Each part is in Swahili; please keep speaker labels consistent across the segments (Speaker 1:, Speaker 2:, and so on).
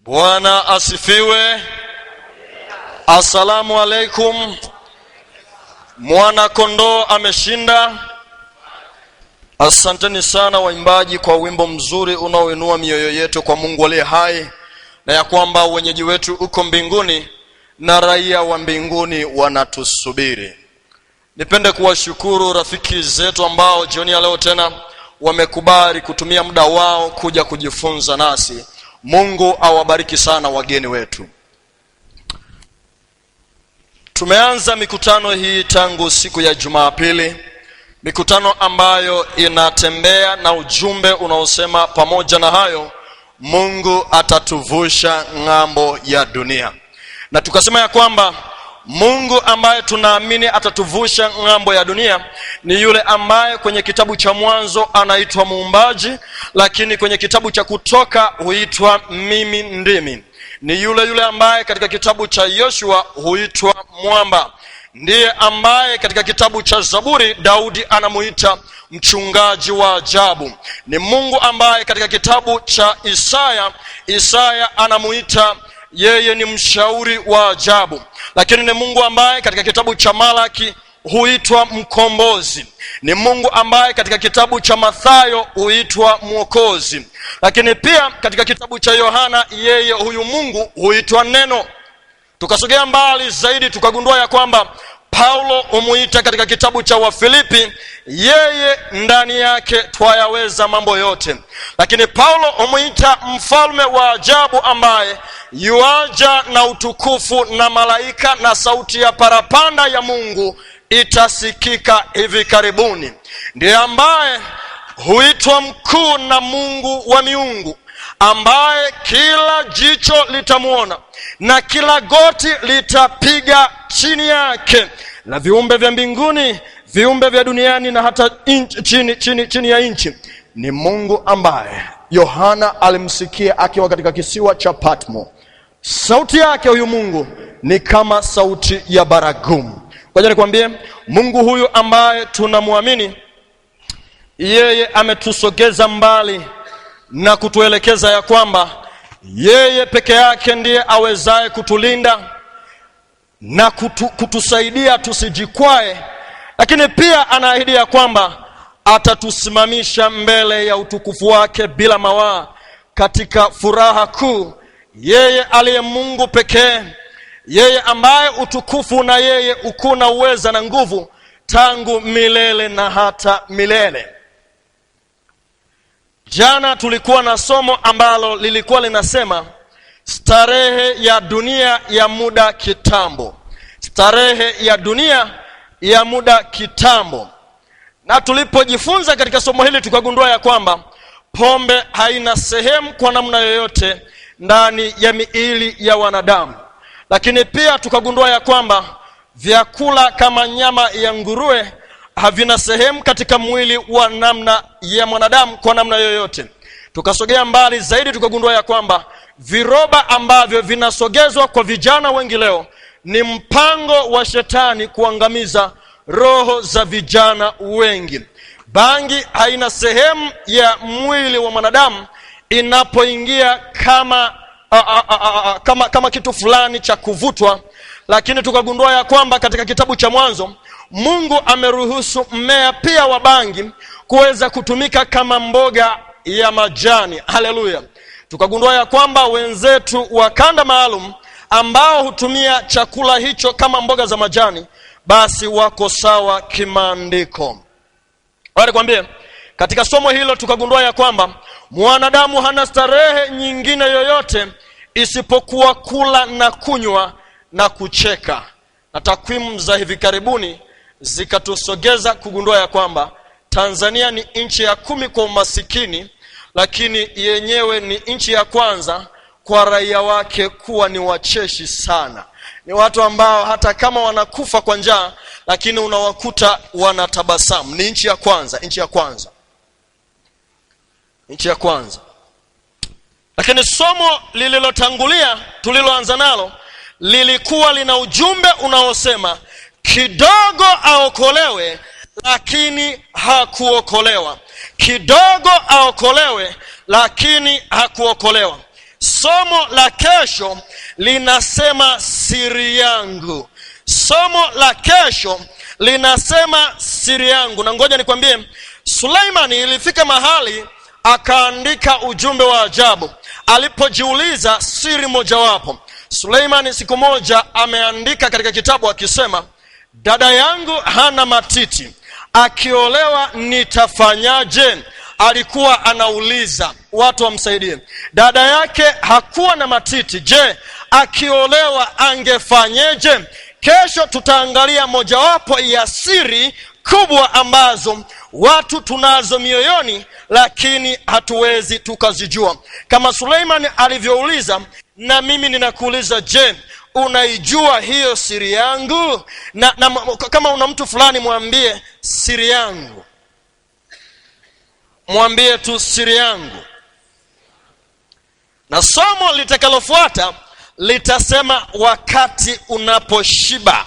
Speaker 1: Bwana asifiwe. Asalamu alaikum. Mwana kondoo ameshinda. Asanteni sana waimbaji kwa wimbo mzuri unaoinua mioyo yetu kwa Mungu aliye hai, na ya kwamba wenyeji wetu uko mbinguni na raia wa mbinguni wanatusubiri. Nipende kuwashukuru rafiki zetu ambao jioni ya leo tena wamekubali kutumia muda wao kuja kujifunza nasi. Mungu awabariki sana wageni wetu. Tumeanza mikutano hii tangu siku ya Jumapili, mikutano ambayo inatembea na ujumbe unaosema pamoja na hayo Mungu atatuvusha ng'ambo ya dunia. Na tukasema ya kwamba Mungu ambaye tunaamini atatuvusha ng'ambo ya dunia ni yule ambaye kwenye kitabu cha Mwanzo anaitwa Muumbaji, lakini kwenye kitabu cha Kutoka huitwa Mimi Ndimi. Ni yule ambaye katika kitabu cha Yoshua huitwa Mwamba. Ndiye ambaye katika kitabu cha Zaburi Daudi anamuita mchungaji wa ajabu. Ni Mungu ambaye katika kitabu cha Isaya anamuita yeye ni mshauri wa ajabu. Lakini ni Mungu ambaye katika kitabu cha Malaki huitwa mkombozi. Ni Mungu ambaye katika kitabu cha Mathayo huitwa mwokozi. Lakini pia katika kitabu cha Yohana yeye huyu Mungu huitwa neno. Tukasogea mbali zaidi tukagundua ya kwamba Paulo humuita katika kitabu cha Wafilipi yeye ndani yake twayaweza mambo yote. Lakini Paulo humuita mfalme wa ajabu ambaye yuaja na utukufu na malaika na sauti ya parapanda ya Mungu itasikika hivi karibuni. Ndiye ambaye huitwa mkuu na Mungu wa miungu, ambaye kila jicho litamuona na kila goti litapiga chini yake, na viumbe vya mbinguni, viumbe vya duniani na hata chini ya nchi. Ni Mungu ambaye Yohana alimsikia akiwa katika kisiwa cha Patmo. Sauti yake huyu Mungu ni kama sauti ya baragumu. Ngoja nikwambie, Mungu huyu ambaye tunamwamini, yeye ametusogeza mbali na kutuelekeza ya kwamba yeye peke yake ndiye awezaye kutulinda na kutusaidia tusijikwae. Lakini pia anaahidi ya kwamba atatusimamisha mbele ya utukufu wake bila mawaa katika furaha kuu. Yeye aliye Mungu pekee, yeye ambaye utukufu na yeye ukuu na uweza na nguvu tangu milele na hata milele. Jana tulikuwa na somo ambalo lilikuwa linasema starehe ya dunia ya muda kitambo. Starehe ya dunia ya muda kitambo. Na tulipojifunza katika somo hili tukagundua ya kwamba pombe haina sehemu kwa namna yoyote ndani ya miili ya wanadamu. Lakini pia tukagundua ya kwamba vyakula kama nyama ya nguruwe havina sehemu katika mwili wa namna ya mwanadamu kwa namna yoyote. Tukasogea mbali zaidi tukagundua ya kwamba viroba ambavyo vinasogezwa kwa vijana wengi leo ni mpango wa shetani kuangamiza roho za vijana wengi. Bangi haina sehemu ya mwili wa mwanadamu inapoingia kama kitu fulani cha kuvutwa. Lakini tukagundua ya kwamba katika kitabu cha Mwanzo Mungu ameruhusu mmea pia wa bangi kuweza kutumika kama mboga ya majani. Haleluya. Tukagundua ya kwamba wenzetu wa kanda maalum ambao hutumia chakula hicho kama mboga za majani basi wako sawa kimaandiko. Wale kwambie, katika somo hilo tukagundua ya kwamba mwanadamu hana starehe nyingine yoyote isipokuwa kula na kunywa na kucheka. Na takwimu za hivi karibuni zikatusogeza kugundua ya kwamba Tanzania ni nchi ya 10 kwa umasikini, lakini yenyewe ni nchi ya kwanza kwa raia wake kuwa ni wacheshi sana. Ni watu ambao hata kama wanakufa kwa njaa lakini unawakuta wanatabasamu. Ni nchi ya kwanza. Lakini somo lililotangulia tuliloanza nalo lilikuwa lina ujumbe unaosema kidogo aokolewe lakini hakuokolewa. Kidogo aokolewe lakini hakuokolewa. Somo la kesho linasema siri yangu. Somo la kesho linasema siri yangu. Na ngoja nikwambie, Suleimani ilifika mahali akaandika ujumbe wa ajabu alipojiuliza siri mojawapo. Suleimani siku moja ameandika katika kitabu akisema, dada yangu hana matiti, akiolewa nitafanyaje? Alikuwa anauliza watu wamsaidie. Dada yake hakuwa na matiti, je, akiolewa angefanyeje? Kesho tutaangalia mojawapo ya siri kubwa ambazo watu tunazo mioyoni lakini hatuwezi tukazijua. Kama Suleimani alivyouliza, na mimi ninakuuliza, je, unaijua hiyo siri yangu? Na kama una mtu fulani mwambie siri yangu. Mwambie tu siri yangu. Na somo litakalofuata litasema wakati unaposhiba.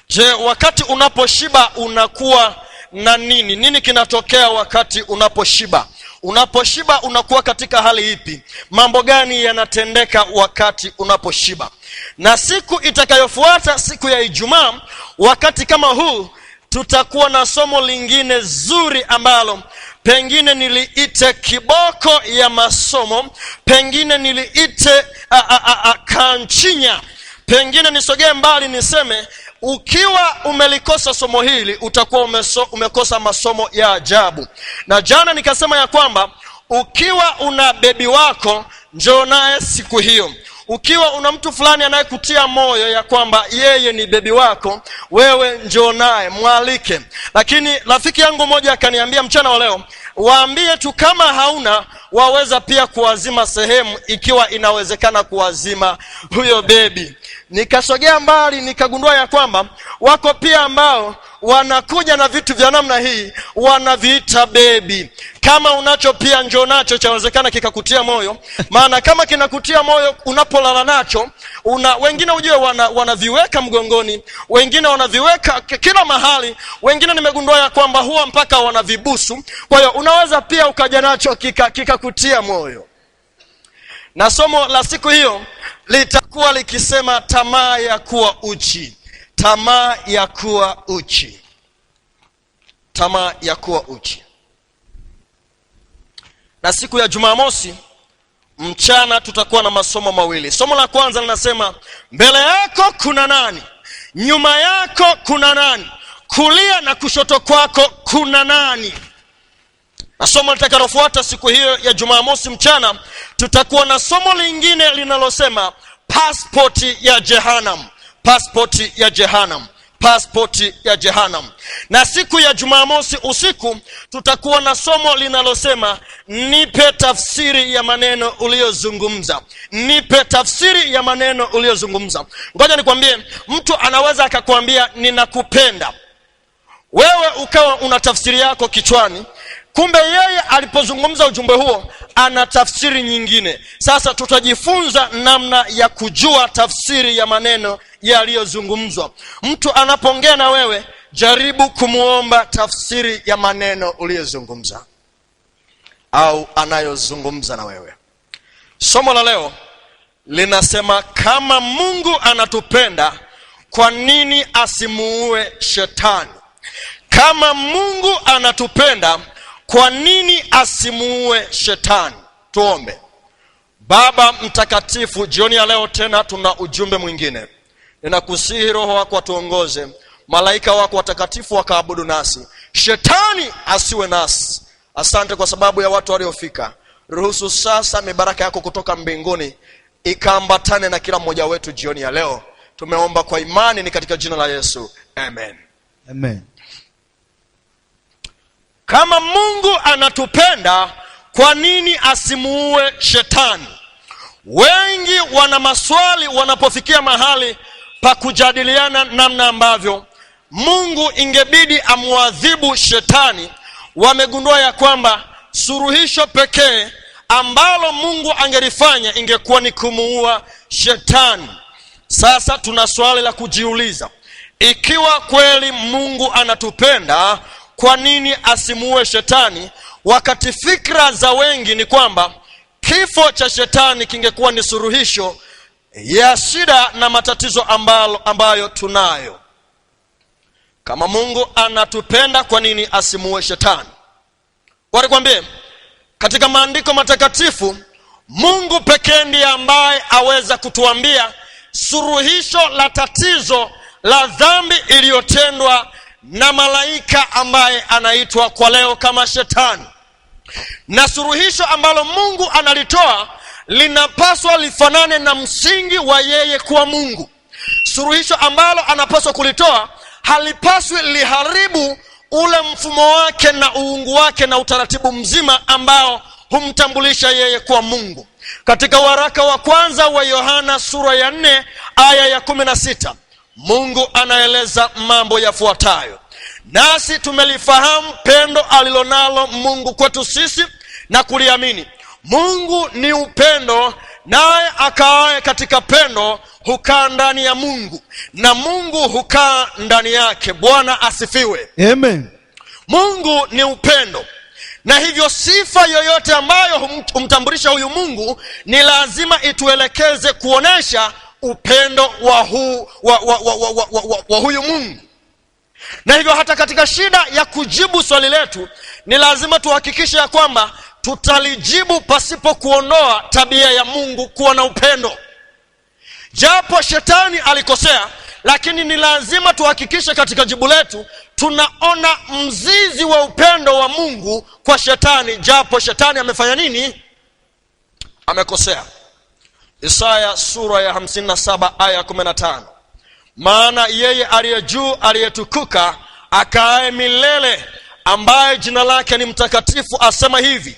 Speaker 1: Je, wakati unaposhiba unakuwa na nini? Nini kinatokea wakati unaposhiba? Unaposhiba unakuwa katika hali ipi? Mambo gani yanatendeka wakati unaposhiba? Na siku itakayofuata, siku ya Ijumaa, wakati kama huu, tutakuwa na somo lingine zuri ambalo pengine niliite kiboko ya masomo, pengine niliite kanchinya, pengine nisogee mbali niseme ukiwa umelikosa somo hili utakuwa umekosa masomo ya ajabu. Na jana nikasema ya kwamba ukiwa una bebi wako, njoo naye siku hiyo. Ukiwa una mtu fulani anayekutia moyo ya kwamba yeye ni bebi wako, wewe njoo naye, mwalike. Lakini rafiki yangu mmoja akaniambia mchana wa leo, waambie tu kama hauna, waweza pia kuwazima sehemu ikiwa inawezekana kuwazima huyo bebi. Nikasogea mbali nikagundua ya kwamba wako pia ambao wanakuja na vitu vya namna hii, wanaviita bebi. Kama unacho pia njoo nacho, chawezekana kikakutia moyo. Maana kama kinakutia moyo unapolala nacho, wengine ujue wanaviweka mgongoni, wengine wanaviweka kila mahali, wengine nimegundua ya kwamba huwa mpaka wanavibusu. Kwa hiyo unaweza pia ukaja nacho kikakutia moyo. Na somo la siku hiyo litakuwa likisema tamaa ya kuwa uchi. Tamaa ya kuwa uchi. Tamaa ya kuwa uchi. Na siku ya Jumamosi mchana tutakuwa na masomo mawili. Somo la kwanza linasema mbele yako kuna nani? Nyuma yako kuna nani? Kulia na kushoto kwako kuna nani? Na somo litakalofuata siku hiyo ya Jumamosi mchana tutakuwa na somo lingine linalosema pasipoti ya Jehanamu. Pasipoti ya Jehanamu. Pasipoti ya Jehanamu. Na siku ya Jumamosi usiku tutakuwa na somo linalosema nipe tafsiri ya maneno uliyozungumza. Nipe tafsiri ya maneno uliyozungumza. Ngoja nikwambie, mtu anaweza akakwambia ninakupenda, wewe ukawa una tafsiri yako kichwani, kumbe yeye alipozungumza ujumbe huo ana tafsiri nyingine. Sasa tutajifunza namna ya kujua tafsiri ya maneno yaliyozungumzwa. Mtu anapoongea na wewe, jaribu kumuomba tafsiri ya maneno uliyozungumza au anayozungumza na wewe. Somo la leo linasema kama Mungu anatupenda, kwa nini asimuue shetani? Kama Mungu anatupenda, kwa nini asimuue shetani? Tuombe. Baba mtakatifu, jioni ya leo tena tuna ujumbe mwingine. Ninakusihi Roho wako atuongoze, malaika wako watakatifu wakaabudu nasi, shetani asiwe nasi. Asante kwa sababu ya watu waliofika. Ruhusu sasa mibaraka yako kutoka mbinguni ikaambatane na kila mmoja wetu jioni ya leo. Tumeomba kwa imani, ni katika jina la Yesu. Amen.
Speaker 2: Amen.
Speaker 1: Kama Mungu anatupenda, kwa nini asimuue shetani? Wengi wana maswali wanapofikia mahali pa kujadiliana namna ambavyo Mungu ingebidi amuadhibu shetani. Wamegundua ya kwamba suluhisho pekee ambalo Mungu angelifanya ingekuwa ni kumuua shetani. Sasa tuna swali la kujiuliza. Ikiwa kweli Mungu anatupenda, kwa nini asimuue shetani? Wakati fikra za wengi ni kwamba kifo cha shetani kingekuwa ni suluhisho ya shida na matatizo ambayo tunayo. Kama Mungu anatupenda, kwa nini asimuue shetani? Walikwambie katika maandiko matakatifu, Mungu pekee ndiye ambaye aweza kutuambia suluhisho la tatizo la dhambi iliyotendwa na malaika ambaye anaitwa kwa leo kama shetani. Na suluhisho ambalo Mungu analitoa linapaswa lifanane na msingi wa yeye kuwa Mungu. Suluhisho ambalo anapaswa kulitoa halipaswi liharibu ule mfumo wake na uungu wake na utaratibu mzima ambao humtambulisha yeye kuwa Mungu. Katika waraka wa kwanza wa Yohana sura ya 4 aya ya 16, Mungu anaeleza mambo yafuatayo: nasi tumelifahamu pendo alilonalo Mungu kwetu sisi na kuliamini. Mungu ni upendo, naye akaaye katika pendo hukaa ndani ya Mungu, na Mungu hukaa ndani yake. Bwana asifiwe.
Speaker 2: Amen.
Speaker 1: Mungu ni upendo, na hivyo sifa yoyote ambayo humtambulisha huyu Mungu ni lazima ituelekeze kuonesha upendo wa huyu Mungu. Na hivyo hata katika shida ya kujibu swali letu ni lazima tuhakikishe ya kwamba tutalijibu pasipo kuondoa tabia ya Mungu kuwa na upendo. Japo shetani alikosea, lakini ni lazima tuhakikishe katika jibu letu tunaona mzizi wa upendo wa Mungu kwa shetani, japo shetani amefanya nini? Amekosea. Isaya sura ya 57 aya 15, maana yeye aliye juu aliyetukuka akaaye milele, ambaye jina lake ni mtakatifu, asema hivi: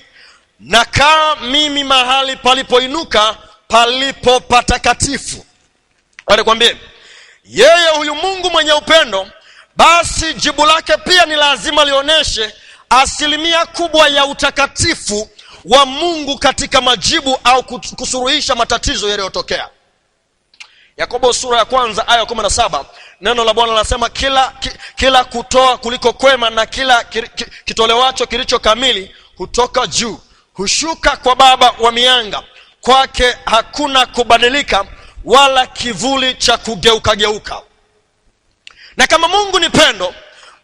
Speaker 1: nakaa mimi mahali palipoinuka, palipo patakatifu. Walikwambie yeye huyu Mungu mwenye upendo, basi jibu lake pia ni lazima lioneshe asilimia kubwa ya utakatifu wa Mungu katika majibu au kusuluhisha matatizo yaliyotokea. Yakobo sura ya kwanza aya 17, neno la Bwana linasema kila kutoa kuliko kwema na kila kitolewacho kilicho kamili hutoka juu, hushuka kwa Baba wa mianga, kwake hakuna kubadilika wala kivuli cha kugeuka. Na kama Mungu ni pendo,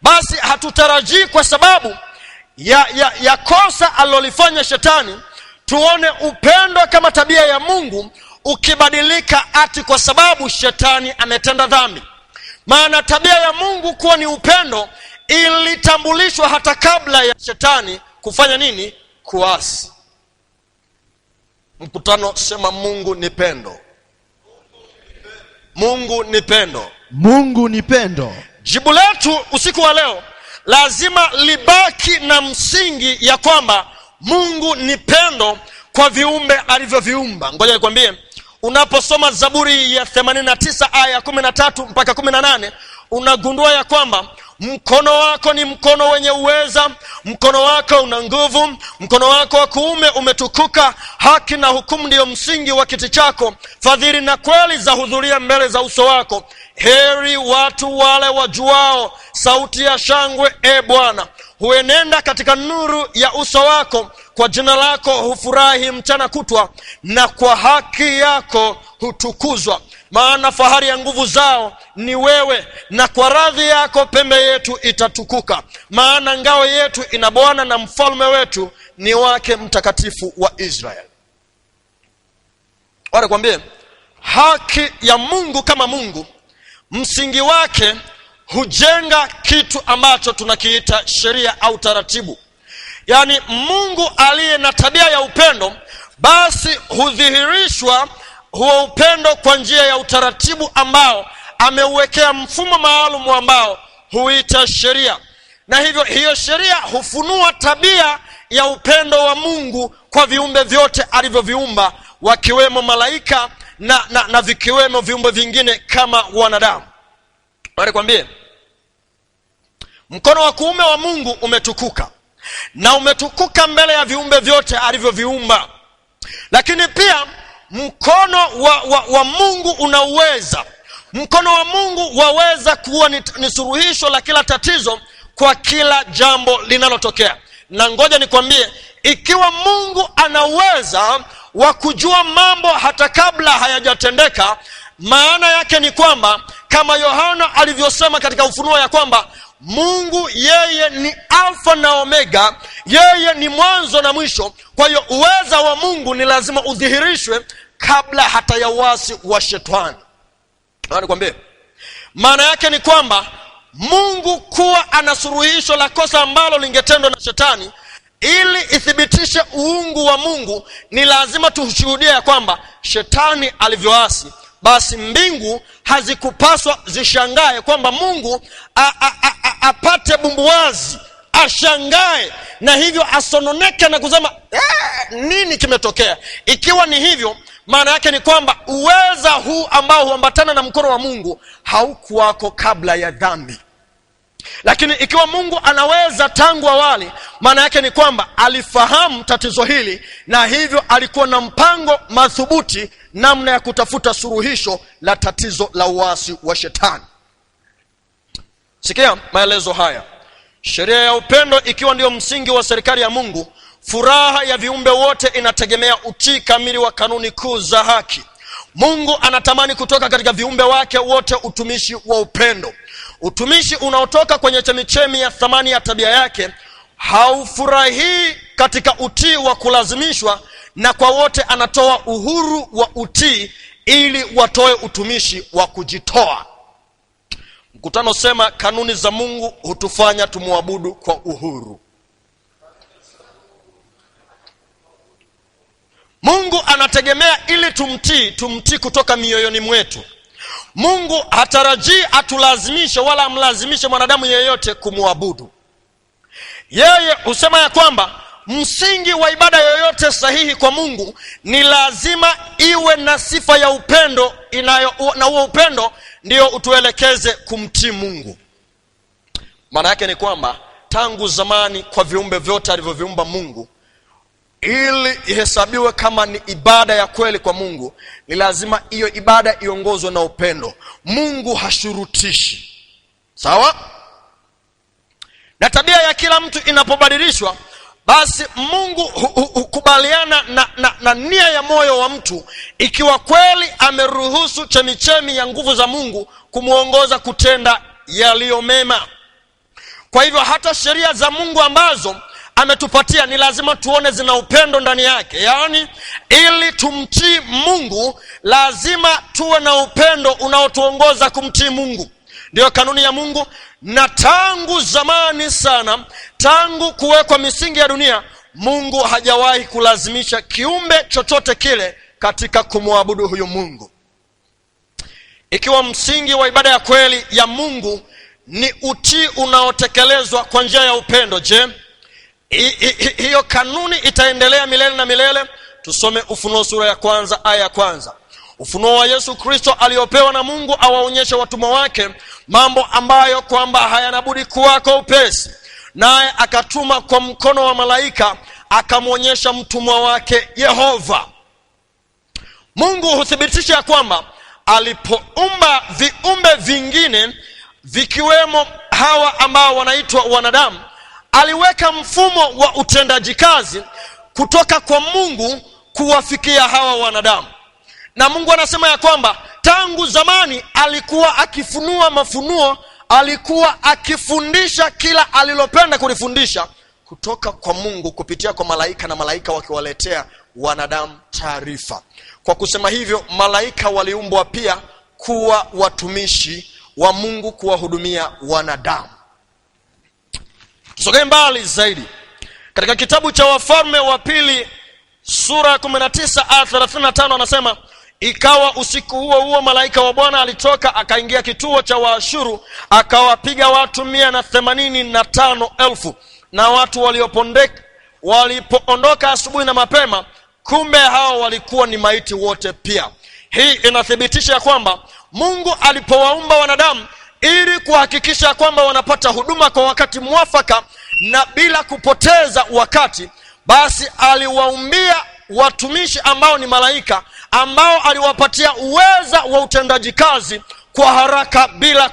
Speaker 1: basi hatutarajii kwa sababu ya kosa alilofanya shetani tuone upendo kama tabia ya Mungu ukibadilika ati kwa sababu shetani ametenda dhambi. Maana tabia ya Mungu kuwa ni upendo ilitambulishwa hata kabla ya shetani kufanya nini? Kuasi. Mkutano, sema Mungu ni pendo. Mungu ni pendo.
Speaker 2: Mungu ni pendo.
Speaker 1: Jibu letu usiku wa leo lazima libaki na msingi ya kwamba Mungu ni pendo kwa viumbe alivyoviumba. Ngoja nikwambie, unaposoma Zaburi ya 89 aya 13 mpaka 18, unagundua ya kwamba mkono wako ni mkono wenye uweza, mkono wako una nguvu, mkono wako wa kuume umetukuka, haki na hukumu ndio msingi wa kiti chako, fadhili na kweli za hudhuria mbele za uso wako. Heri watu wale wajuao sauti ya shangwe, e Bwana. Huenenda katika nuru ya uso wako, kwa jina lako hufurahi mchana kutwa, na kwa haki yako hutukuzwa. Maana fahari ya nguvu zao ni wewe, na kwa radhi yako pembe yetu itatukuka. Maana ngao yetu ina Bwana, na mfalme wetu ni wake mtakatifu wa Israeli. Wanakuambia haki ya Mungu kama Mungu, msingi wake hujenga kitu ambacho tunakiita sheria au taratibu. Yaani Mungu aliye na tabia ya upendo, basi hudhihirishwa huo upendo kwa njia ya utaratibu ambao ameuwekea mfumo maalum ambao huita sheria. Na hivyo hiyo sheria hufunua tabia ya upendo wa Mungu kwa viumbe vyote alivyoviumba, wakiwemo malaika na vikiwemo viumbe vingine kama wanadamu. Walikwambie mkono wa kuume wa Mungu umetukuka, na umetukuka mbele ya viumbe vyote alivyoviumba. Lakini pia mkono wa Mungu unauweza. Mkono wa Mungu waweza kuwa ni suluhisho la kila tatizo kwa kila jambo linalotokea. Na ngoja nikwambie, ikiwa Mungu ana uweza wa kujua mambo hata kabla hayajatendeka, maana yake ni kwamba kama Yohana alivyosema katika Ufunuo ya kwamba Mungu yeye ni Alfa na Omega, yeye ni mwanzo na mwisho. Kwa hiyo uweza wa Mungu ni lazima udhihirishwe kabla hata ya uasi wa shetani. Nikwambie, maana yake ni kwamba Mungu kuwa ana suluhisho la kosa ambalo lingetendwa na shetani, ili ithibitishe uungu wa Mungu, ni lazima tushuhudie ya kwamba shetani alivyoasi, basi mbingu hazikupaswa zishangae kwamba Mungu apate bumbuwazi, ashangae na hivyo asononeke na kusema nini kimetokea. Ikiwa ni hivyo, maana yake ni kwamba uweza huu ambao huambatana na mkono wa Mungu haukuwako kabla ya dhambi. Lakini ikiwa Mungu anaweza tangu awali, maana yake ni kwamba alifahamu tatizo hili, na hivyo alikuwa na mpango madhubuti namna ya kutafuta suluhisho la tatizo la uasi wa shetani. Sikia maelezo haya. Sheria ya upendo ikiwa ndio msingi wa serikali ya Mungu, furaha ya viumbe wote inategemea utii kamili wa kanuni kuu za haki. Mungu anatamani kutoka katika viumbe wake wote utumishi wa upendo. Utumishi unaotoka kwenye chemichemi ya thamani ya tabia yake haufurahii katika utii wa kulazimishwa, na kwa wote anatoa uhuru wa utii ili watoe utumishi wa kujitoa. Mkutano sema kanuni za Mungu hutufanya tumuabudu kwa uhuru. Mungu anategemea ili tumtii kutoka mioyoni mwetu. Mungu hatarajii atulazimishe wala amlazimishe mwanadamu yeyote kumuabudu. Yeye husema ya kwamba msingi wa ibada yoyote sahihi kwa Mungu ni lazima iwe na sifa ya upendo, na huo upendo ndio utuelekeze kumtii Mungu. Maana yake ni kwamba tangu zamani kwa viumbe vyote alivyoviumba Mungu, ili ihesabiwe kama ni ibada ya kweli kwa Mungu, ni lazima hiyo ibada iongozwe na upendo. Mungu hashurutishi. Sawa? Na tabia ya kila mtu inapobadilishwa, basi Mungu hukubaliana na nia ya moyo wa mtu, ikiwa kweli ameruhusu chemichemi ya nguvu za Mungu kumuongoza kutenda yaliyo mema. Kwa hivyo hata sheria za Mungu ambazo ametupatia ni lazima tuone zina upendo ndani yake. Yaani ili tumtii Mungu lazima tuwe na upendo unaotuongoza kumtii Mungu. Ndio kanuni ya Mungu, na tangu zamani sana, tangu kuwekwa misingi ya dunia, Mungu hajawahi kulazimisha kiumbe chochote kile katika kumwabudu huyu Mungu. Ikiwa msingi wa ibada ya kweli ya Mungu ni utii unaotekelezwa kwa njia ya upendo, je, hiyo kanuni itaendelea milele na milele? Tusome Ufunuo sura ya 1 aya ya 1. Ufunuo wa Yesu Kristo aliopewa na Mungu awaonyeshe watumwa wake mambo ambayo kwamba hayanabudi kuwako upesi. Naye akatuma kwa mkono wa malaika akamwonyesha mtumwa wake Yehova. Mungu huthibitisha kwamba alipoumba viumbe vingine vikiwemo hawa ambao wanaitwa wanadamu, aliweka mfumo wa utendaji kazi kutoka kwa Mungu kuwafikia hawa wanadamu. Na Mungu anasema ya kwamba tangu zamani alikuwa akifunua mafunuo, alikuwa akifundisha kila alilopenda kulifundisha kutoka kwa Mungu kupitia kwa malaika, na malaika wakiwaletea wanadamu taarifa. Kwa kusema hivyo, malaika waliumbwa pia kuwa watumishi wa Mungu, kuwahudumia wanadamu. Tusogee mbali zaidi. Katika kitabu cha Wafalme wa Pili sura ya 19 aya 35 anasema, ikawa usiku huo huo malaika wa Bwana alitoka akaingia kituo cha Waashuru, akawapiga watu 185,000. Na watu walipoondoka asubuhi na mapema, kumbe hao walikuwa ni maiti wote pia. Hii inathibitisha kwamba Mungu alipowaumba wanadamu ili kuhakikisha kwamba wanapata huduma kwa wakati mwafaka na bila kupoteza wakati, basi aliwaumbia watumishi ambao ni malaika, ambao aliwapatia uweza wa utendaji kazi kwa haraka bila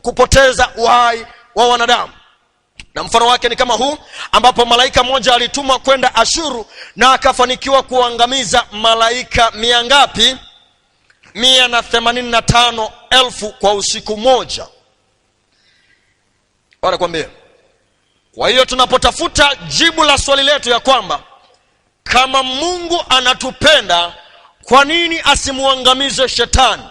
Speaker 1: kupoteza uhai wa wanadamu. Na mfano wake ni kama huu, ambapo malaika mmoja alitumwa kwenda Ashuru na akafanikiwa kuangamiza malaika mia ngapi? 185,000 kwa usiku moja. Wanakuambia. Kwa hiyo tunapotafuta jibu la swali letu ya kwamba kama Mungu anatupenda, kwa nini asimuangamize shetani?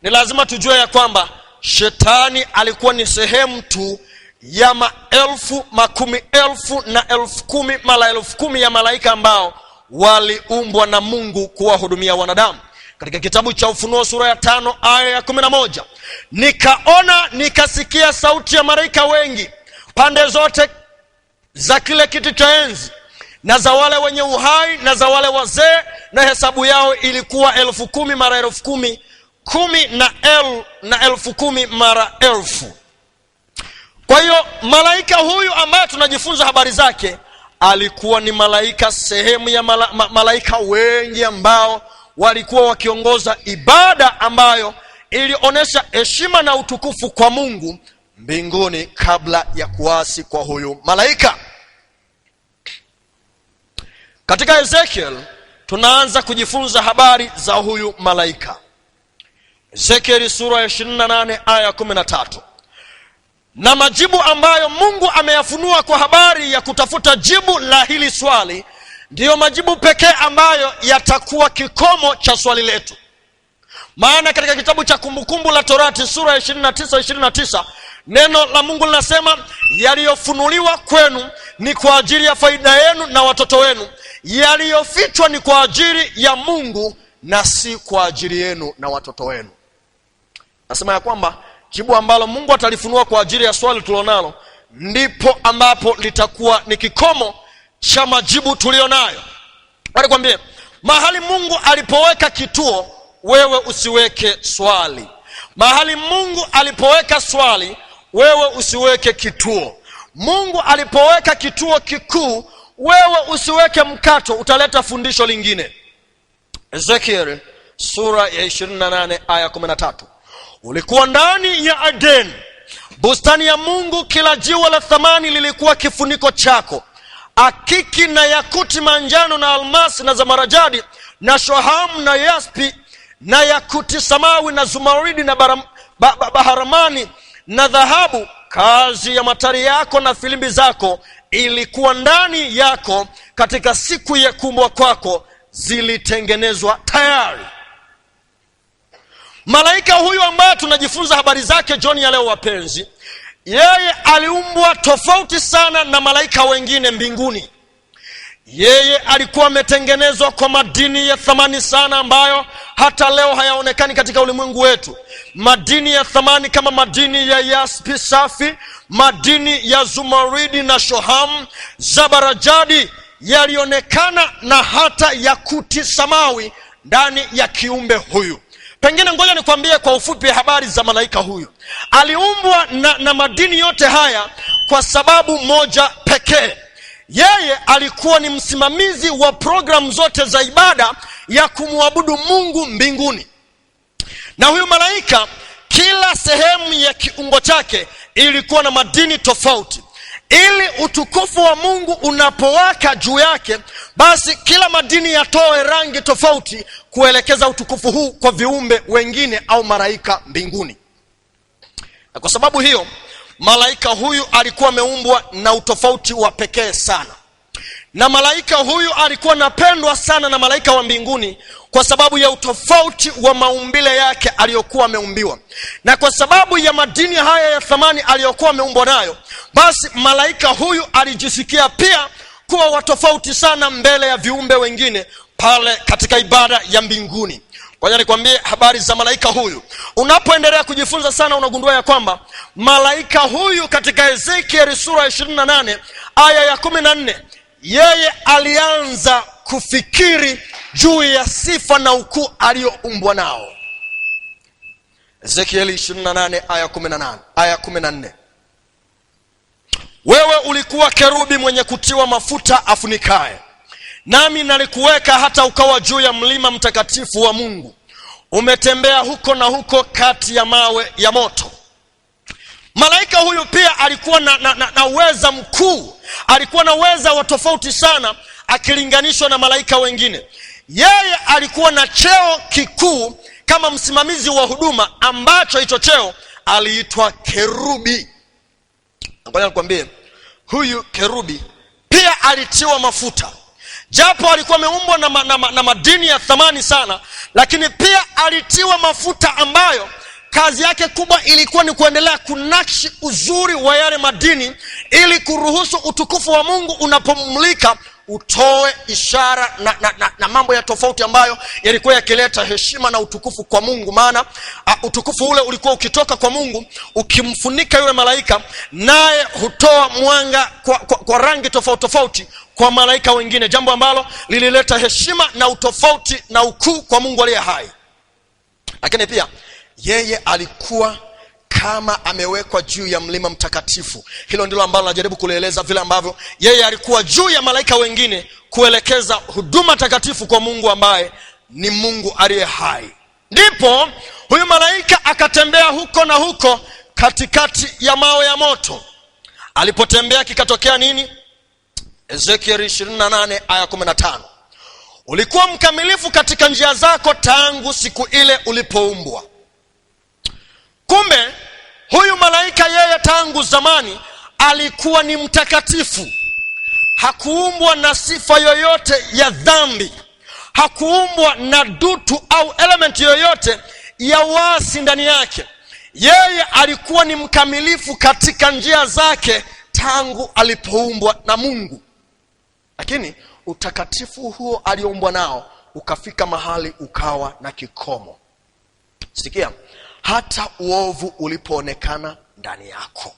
Speaker 1: Ni lazima tujue ya kwamba shetani alikuwa ni sehemu tu ya maelfu, makumi elfu na 10,000 mara 10,000 ya malaika ambao waliumbwa na Mungu kuwahudumia wanadamu. Katika kitabu cha Ufunuo sura ya 5 aya ya 11, nikaona nikasikia sauti ya malaika wengi pande zote za kile kiti cha enzi na za wale wenye uhai na za wale wazee, na hesabu yao ilikuwa 10,000 mara 10,000, 10,000 na 10,000 mara 1000. Kwa hiyo malaika huyu ambaye tunajifunza habari zake alikuwa ni malaika, sehemu ya malaika wengi ambao walikuwa wakiongoza ibada ambayo ilionesha heshima na utukufu kwa Mungu mbinguni kabla ya kuasi kwa huyu malaika. Katika Ezekiel tunaanza kujifunza habari za huyu malaika. Ezekiel sura ya 28 aya 13. Na majibu ambayo Mungu ameyafunua kwa habari ya kutafuta jibu la hili swali ndiyo majibu pekee ambayo yatakuwa kikomo cha swali letu. Maana katika kitabu cha Kumbukumbu la Torati sura ya 29 neno la Mungu linasema, yaliyofunuliwa kwenu ni kwa ajili ya faida yenu na watoto wenu, yaliyofichwa ni kwa ajili ya Mungu na si kwa ajili yenu na watoto wenu. Nasema ya kwamba jibu ambalo Mungu atalifunua kwa ajili ya swali tulionalo ndipo ambapo litakuwa ni kikomo cha majibu tulionayo. Alikwambia, mahali Mungu alipoweka kituo, wewe usiweke swali. Mahali Mungu alipoweka swali, wewe usiweke kituo. Mungu alipoweka kituo kikuu, wewe usiweke mkato, utaleta fundisho lingine. Ezekiel sura ya 28 aya 13. Ulikuwa ndani ya Eden, bustani ya Mungu, kila jiwe la thamani lilikuwa kifuniko chako. Akiki na yakuti, manjano na almasi na zamarajadi na shohamu na yaspi na yakuti samawi na zumaridi na baharamani na dhahabu, kazi ya matari yako na filimbi zako ilikuwa ndani yako. Katika siku ya kuumbwa kwako zilitengenezwa tayari. Malaika huyu ambaye tunajifunza habari zake jioni ya leo, wapenzi, yeye aliumbwa tofauti sana na malaika wengine mbinguni. Yeye alikuwa ametengenezwa kwa madini ya thamani sana ambayo hata leo hayaonekani katika ulimwengu wetu. Madini ya thamani kama madini ya yaspi safi, madini ya zumaridi na shohamu, zabarajadi yalionekana, na hata yakuti samawi ndani ya kiumbe huyu. Pengine ngoja nikwambie kwa ufupi habari za malaika huyu. Aliumbwa na madini yote haya kwa sababu moja pekee. Yeye alikuwa ni msimamizi wa programu zote za ibada ya kumwabudu Mungu mbinguni. Na huyu malaika, kila sehemu ya kiungo chake ilikuwa na madini tofauti. Ili utukufu wa Mungu unapowaka juu yake, basi kila madini yatoe rangi tofauti kuelekeza utukufu huu kwa viumbe wengine au malaika mbinguni. Na kwa sababu hiyo, malaika huyu alikuwa ameumbwa na utofauti wa pekee sana. Na malaika huyu alikuwa napendwa sana na malaika wa mbinguni kwa sababu ya utofauti wa maumbile yake aliyokuwa ameumbiwa. Na kwa sababu ya madini haya ya thamani aliyokuwa ameumbwa nayo, basi malaika huyu alijisikia pia kuwa watofauti sana mbele ya viumbe wengine pale katika ibada ya mbinguni. Kwa hiyo nikwambie habari za malaika huyu. Unapoendelea kujifunza sana, unagundua ya kwamba malaika huyu katika Ezekiel sura ya 28 aya ya 14, yeye alianza kufikiri juu ya sifa na ukuu aliyoumbwa nao. Ezekiel 28 aya 14. Wewe ulikuwa kerubi mwenye kutiwa mafuta afunikaye, nami nalikuweka hata ukawa juu ya mlima mtakatifu wa Mungu. Umetembea huko na huko kati ya mawe ya moto. Malaika huyu pia alikuwa na uweza mkuu, alikuwa na uweza wa tofauti sana akilinganishwa na malaika wengine. Yeye alikuwa na cheo kikuu kama msimamizi wa huduma, ambacho hicho cheo aliitwa kerubi. Ngoja nikwambie, huyu kerubi pia alitiwa mafuta. Japo alikuwa ameumbwa na madini ya thamani sana, lakini pia alitiwa mafuta ambayo kazi yake kubwa ilikuwa ni kuendelea kunakshi uzuri wa yale madini, ili kuruhusu utukufu wa Mungu unapomulika utoe ishara na mambo ya tofauti ambayo yalikuwa yakileta heshima na utukufu kwa Mungu. Maana utukufu ule ulikuwa ukitoka kwa Mungu ukimfunika yule malaika, naye hutoa mwanga kwa rangi tofauti tofauti kwa malaika wengine, jambo ambalo lilileta heshima na utofauti na ukuu kwa Mungu aliye hai. Lakini pia yeye alikuwa kama amewekwa juu ya mlima mtakatifu. Hilo ndilo ambalo najaribu kulieleza, vile ambavyo yeye alikuwa juu ya malaika wengine kuelekeza huduma takatifu kwa Mungu ambaye ni Mungu aliye hai. Ndipo huyu malaika akatembea huko na huko katikati ya mawe ya moto. Alipotembea kikatokea nini? Ezekiel 28 aya 15. Ulikuwa mkamilifu katika njia zako tangu siku ile ulipoumbwa. Kumbe huyu malaika yeye tangu zamani alikuwa ni mtakatifu. Hakuumbwa na sifa yoyote ya dhambi. Hakuumbwa na dutu au element yoyote ya uasi ndani yake. Yeye alikuwa ni mkamilifu katika njia zake tangu alipoumbwa na Mungu. Lakini utakatifu huo alioumbwa nao ukafika mahali ukawa na kikomo. Sikia, hata uovu ulipoonekana ndani yako.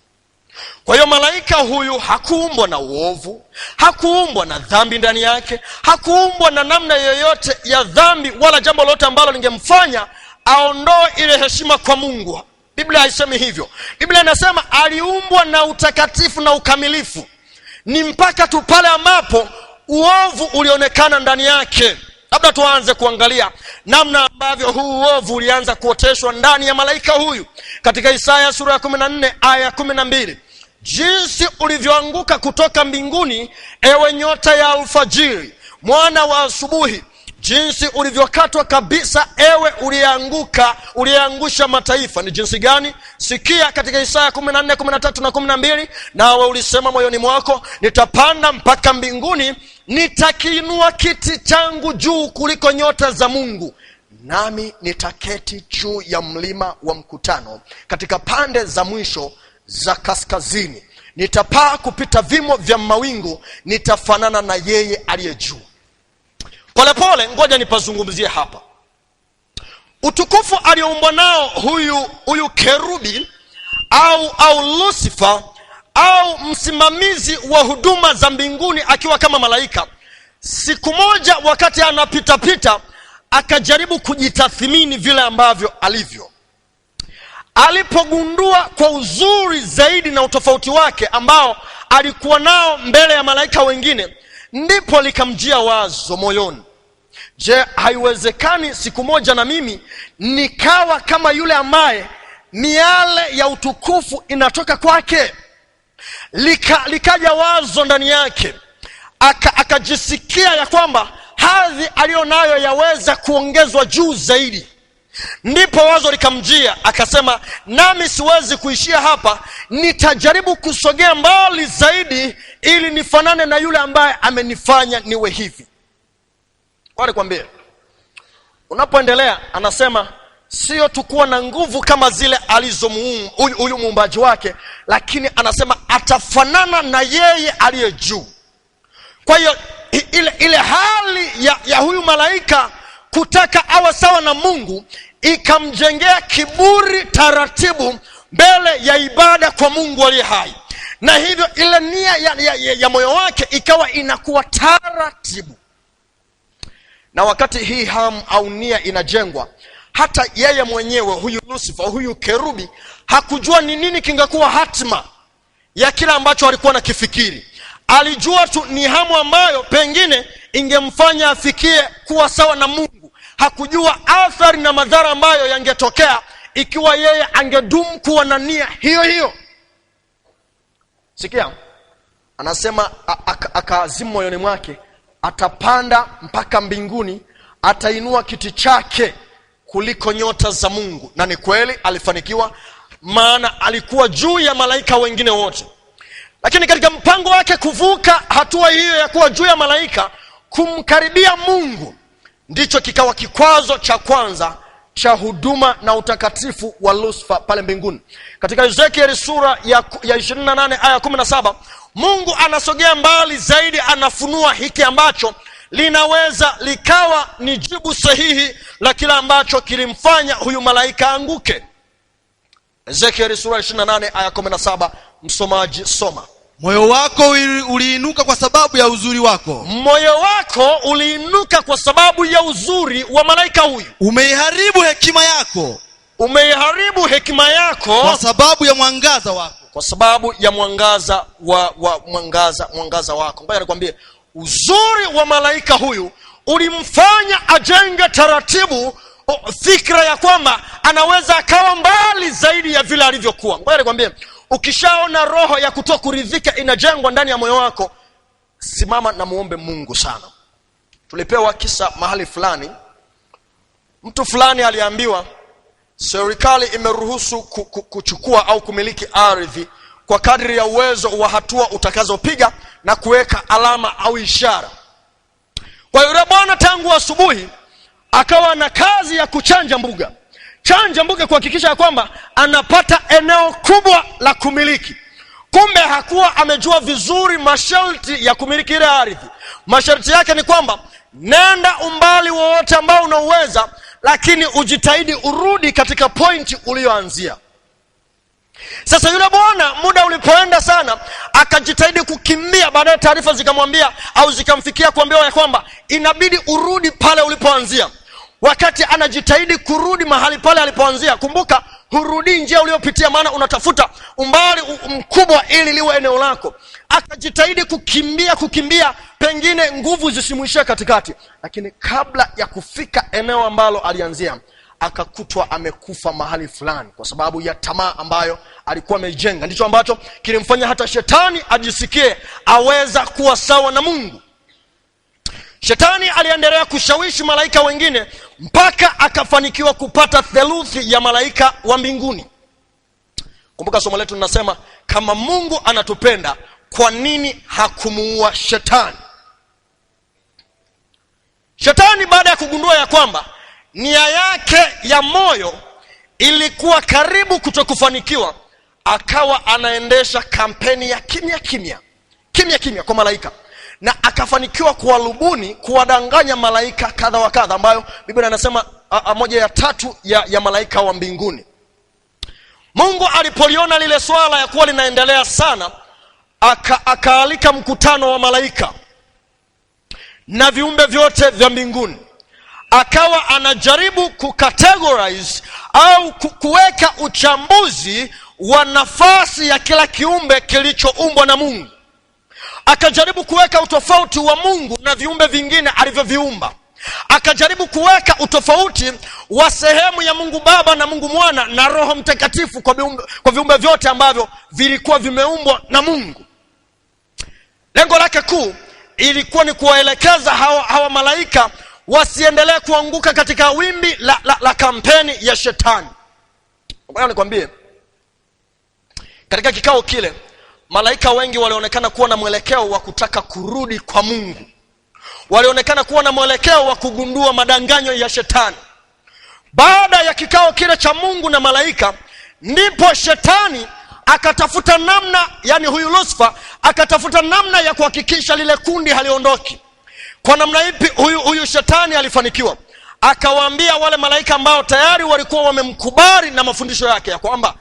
Speaker 1: Kwa hiyo malaika huyu hakuumbwa na uovu, hakuumbwa na dhambi ndani yake, hakuumbwa na namna yoyote ya dhambi wala jambo lolote ambalo lingemfanya aondoe ile heshima kwa Mungu. Biblia haisemi hivyo. Biblia inasema aliumbwa na utakatifu na ukamilifu. Ni mpaka tu pale ambapo uovu ulionekana ndani yake. Labda tuanze kuangalia namna ambavyo huu uovu ulianza kuoteshwa ndani ya malaika huyu. Katika Isaya sura ya 14 aya 12. Jinsi ulivyoanguka kutoka mbinguni, ewe nyota ya alfajiri, mwana wa asubuhi. Jinsi ulivyokatwa kabisa, ewe uliangusha mataifa. Ni jinsi gani? Sikia katika Isaya 14, 13 na 12. Nawe ulisema moyoni mwako, nitapanda mpaka mbinguni, nitakiinua kiti changu juu kuliko nyota za Mungu, nami nitaketi juu ya mlima wa mkutano katika pande za mwisho za kaskazini. Nitapaa kupita vimo vya mawingu, nitafanana na yeye aliye juu. Polepole ngoja nipazungumzie hapa. Utukufu alioumbwa nao huyu kerubi au Lucifer au msimamizi wa huduma za mbinguni akiwa kama malaika. Siku moja wakati anapita akajaribu kujitathmini vile ambavyo alivyo. Alipogundua kwa uzuri zaidi na utofauti wake ambao alikuwa nao mbele ya malaika wengine, ndipo likamjia wazo moyoni, je, haiwezekani siku moja na mimi nikawa kama yule ambaye miale ya utukufu inatoka kwake? Likaja wazo ndani yake. Akajisikia ya kwamba hadhi alionayo yaweza kuongezwa juu zaidi. Ndipo wazo likamjia, akasema, nami siwezi kuishia hapa, nitajaribu kusogea mbali zaidi ili nifanane na yule ambaye amenifanya niwe hivi. Kwa nikwambie, unapoendelea anasema sio tukuwa na nguvu kama zile alizomuumba huyu muumbaji wake, lakini anasema atafanana na yeye aliye juu. Kwa hiyo ile hali ya huyu malaika kutaka awe sawa na Mungu ikamjengea kiburi taratibu mbele ya ibada kwa Mungu aliye hai. Na hivyo ile nia ya moyo wake ikawa inakuwa taratibu. Na wakati hii hamu au nia inajengwa, hata yeye mwenyewe huyu Lucifer, huyu kerubi, hakujua ni nini kingekuwa hatima ya kila ambacho alikuwa nakifikiri. Alijua tu ni hamu ambayo pengine ingemfanya afikie kuwa sawa na Mungu. Hakujua athari na madhara ambayo yangetokea ikiwa yeye angedumu kuwa na nia hiyo hiyo. Sikia, anasema akazimu moyoni mwake, atapanda mpaka mbinguni, atainua kiti chake kuliko nyota za Mungu. Na ni kweli alifanikiwa, maana alikuwa juu ya malaika wengine wote. Lakini katika mpango wake kuvuka hatua hiyo ya kuwa juu ya malaika, kumkaribia Mungu, ndicho kikawa kikwazo cha kwanza cha huduma na utakatifu wa Lucifer pale mbinguni. Katika Ezekiel sura ya 28 aya 17, Mungu anasogea mbali zaidi, anafunua hiki ambacho linaweza likawa ni jibu sahihi la kila ambacho kilimfanya huyu malaika anguke. Ezekiel sura 28 aya 17, msomaji soma.
Speaker 2: Moyo wako uliinuka kwa sababu ya uzuri wako.
Speaker 1: Moyo wako uliinuka kwa sababu ya uzuri wa malaika huyu.
Speaker 2: Umeiharibu hekima yako.
Speaker 1: Umeiharibu hekima yako
Speaker 2: kwa sababu ya mwangaza wako.
Speaker 1: Kwa sababu ya mwangaza mwangaza wako. Ngoja nikwambie, uzuri wa malaika huyu ulimfanya ajenge taratibu fikra ya kwamba anaweza akawa mbali zaidi ya vile alivyokuwa. Ngoja nikwambie, ukishaona roho ya kutokuridhika inajengwa ndani ya moyo wako, simama na muombe Mungu sana. Tulipewa kisa mahali fulani, mtu fulani aliambiwa serikali imeruhusu kuchukua au kumiliki ardhi kwa kadri ya uwezo wa hatua utakazopiga na kuweka alama au ishara. Kwa hiyo bwana tangu asubuhi akawa na kazi ya kuchanja mbuga kuhakikisha ya kwamba anapata eneo kubwa la kumiliki. Kumbe hakuwa amejua vizuri masharti ya kumiliki ile ardhi. Masharti yake ni kwamba nenda umbali wowote ambao unauweza, lakini ujitahidi urudi katika pointi ulioanzia. Sasa yule bwana muda ulipoenda sana, akajitahidi kukimbia. Baadaye taarifa zikamwambia au zikamfikia kuambiwa ya kwamba inabidi urudi pale ulipoanzia. Wakati anajitahidi kurudi mahali pale alipoanzia, kumbuka hurudi njia uliopitia, maana unatafuta umbali mkubwa ili liwe eneo lako. Akajitahidi kukimbia, pengine nguvu zisimuishie katikati. Lakini kabla ya kufika eneo ambalo alianzia, akakutwa amekufa mahali fulani kwa sababu ya tamaa ambayo alikuwa amejenga. Ndicho ambacho kilimfanya hata shetani ajisikie aweza kuwa sawa na Mungu. Shetani aliendelea kushawishi malaika wengine mpaka akafanikiwa kupata theluthi ya malaika wa mbinguni. Kumbuka somo letu linasema kama Mungu anatupenda, kwa nini hakumuua shetani? Shetani baada ya kugundua ya kwamba nia yake ya moyo ilikuwa karibu kutokufanikiwa, akawa anaendesha kampeni ya kimya kwa malaika, na akafanikiwa kuwalubuni, kuwadanganya malaika kadha wa kadha, ambayo Biblia inasema moja ya tatu ya malaika wa mbinguni. Mungu alipoliona lile swala ya kuwa linaendelea sana, akaalika mkutano wa malaika na viumbe vyote vya mbinguni. Akawa anajaribu kucategorize au kuweka uchambuzi wa nafasi ya kila kiumbe kilichoumbwa na Mungu. Akajaribu kuweka utofauti wa Mungu na viumbe vingine alivyoviumba. Akajaribu kuweka utofauti wa sehemu ya Mungu Baba na Mungu Mwana na Roho Mtakatifu kwa viumbe vyote ambavyo vilikuwa vimeumbwa na Mungu. Lengo lake kuu ilikuwa ni kuwaelekeza hawa malaika wasiendelee kuanguka katika wimbi la kampeni ya shetani. Ngoja nikwambie, katika kikao kile malaika wengi walionekana kuwa na mwelekeo wa kutaka kurudi kwa Mungu. Walionekana kuwa na mwelekeo wa kugundua madanganyo ya shetani. Baada ya kikao kile cha Mungu na malaika, ndipo shetani akatafuta namna, yani huyu Lucifer akatafuta namna ya kuhakikisha lile kundi haliondoki. Kwa namna ipi huyu shetani alifanikiwa? Akawaambia wale malaika ambao tayari walikuwa wamemkubali na mafundisho yake ya kwamba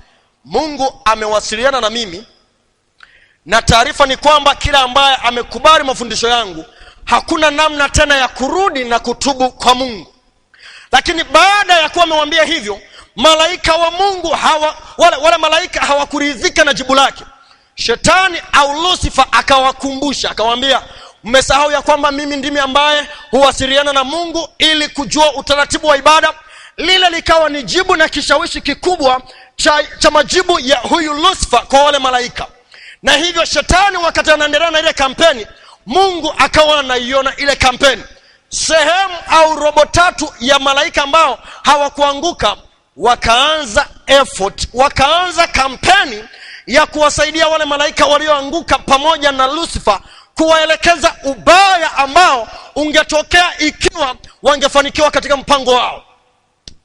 Speaker 1: Mungu amewasiliana na mimi, na taarifa ni kwamba kila ambaye amekubali mafundisho yangu hakuna namna tena ya kurudi na kutubu kwa Mungu. Lakini baada ya kuwa amewambia hivyo, malaika wa Mungu wale malaika hawakuridhika na jibu lake. Shetani au Lucifer akawakumbusha, akawaambia, mmesahau ya kwamba mimi ndimi ambaye huwasiliana na Mungu ili kujua utaratibu wa ibada. Lile likawa ni jibu na kishawishi kikubwa cha majibu ya huyu Lucifer kwa wale malaika. Na hivyo shetani wakati anaendelea na ile kampeni, Mungu akawa anaiona ile kampeni. Sehemu au robo tatu ya malaika ambao hawakuanguka wakaanza effort, wakaanza kampeni ya kuwasaidia wale malaika walioanguka pamoja na Lucifer, kuwaelekeza ubaya ambao ungetokea ikiwa wangefanikiwa katika mpango wao.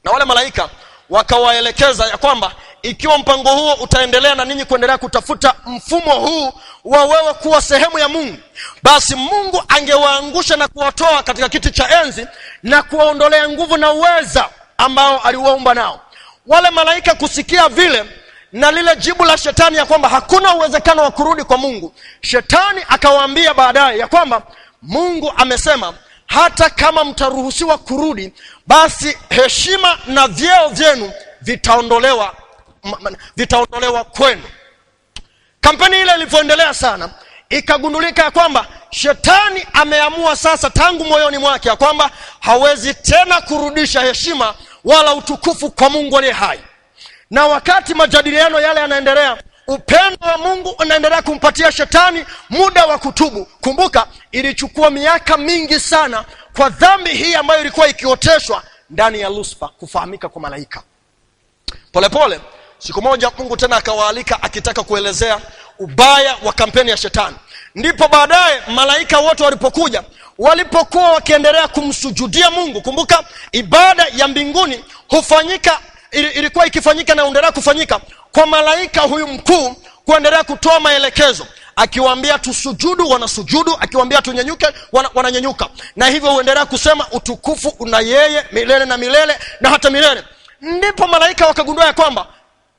Speaker 1: Na wale malaika wakawaelekeza ya kwamba ikiwa mpango huo utaendelea na ninyi kuendelea kutafuta mfumo huu wa wewe kuwa sehemu ya Mungu, basi Mungu angewaangusha na kuwatoa katika kiti cha enzi na kuwaondolea nguvu na uweza ambao aliwaumba nao. Wale malaika kusikia vile na lile jibu la shetani ya kwamba hakuna uwezekano wa kurudi kwa Mungu, shetani akawaambia baadaye ya kwamba Mungu amesema hata kama mtaruhusiwa kurudi, basi heshima na vyeo vyenu vitaondolewa kwenu. Kampeni ile ilipoendelea sana, ikagundulika ya kwamba shetani ameamua sasa tangu moyoni mwake ya kwamba hawezi tena kurudisha heshima wala utukufu kwa Mungu aliye hai. Na wakati majadiliano yale yanaendelea, upendo wa Mungu unaendelea kumpatia shetani muda wa kutubu. Kumbuka, ilichukua miaka mingi sana kwa dhambi hii ambayo ilikuwa ikioteshwa ndani ya Lucifer kufahamika kwa malaika. Polepole siku moja Mungu tena akawaalika akitaka kuelezea ubaya wa kampeni ya shetani. Ndipo baadaye malaika wote walipokuwa wakiendelea kumsujudia Mungu. Kumbuka, ibada ya mbinguni ilikuwa ikifanyika na endelea kufanyika kwa malaika huyu mkuu kuendelea kutoa maelekezo. Akiwaambia tusujudu, wanasujudu; akiwaambia tunyenyuke, wananyenyuka. Na hivyo huendelea kusema utukufu una yeye milele na milele na hata milele. Ndipo malaika wakagundua ya kwamba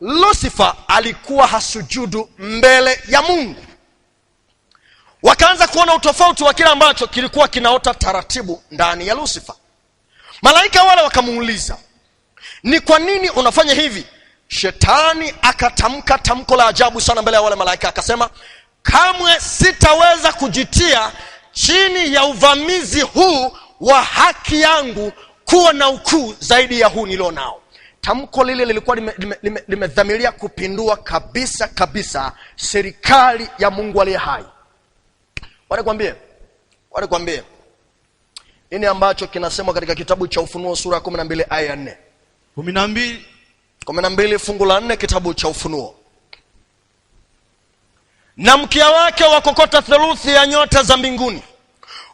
Speaker 1: Lucifer alikuwa hasujudu mbele ya Mungu. Wakaanza kuona utofauti wa kile ambacho kilikuwa kinaota taratibu ndani ya Lucifer. Malaika wale wakamuuliza, ni kwa nini unafanya hivi? Shetani akatamka tamko la ajabu sana mbele ya wale malaika, akasema, kamwe sitaweza kujitia chini ya uvamizi huu wa haki yangu kuwa na ukuu zaidi ya huu nilionao. Tamko lile lilikuwa limedhamiria kupindua kabisa serikali ya Mungu aliye hai. Wanakuambia nini ambacho kinasemwa katika kitabu cha Ufunuo sura 12 aya ya 4. 12 fungu la 4 kitabu cha Ufunuo. Na mkia wake wakokota theluthi ya nyota za mbinguni.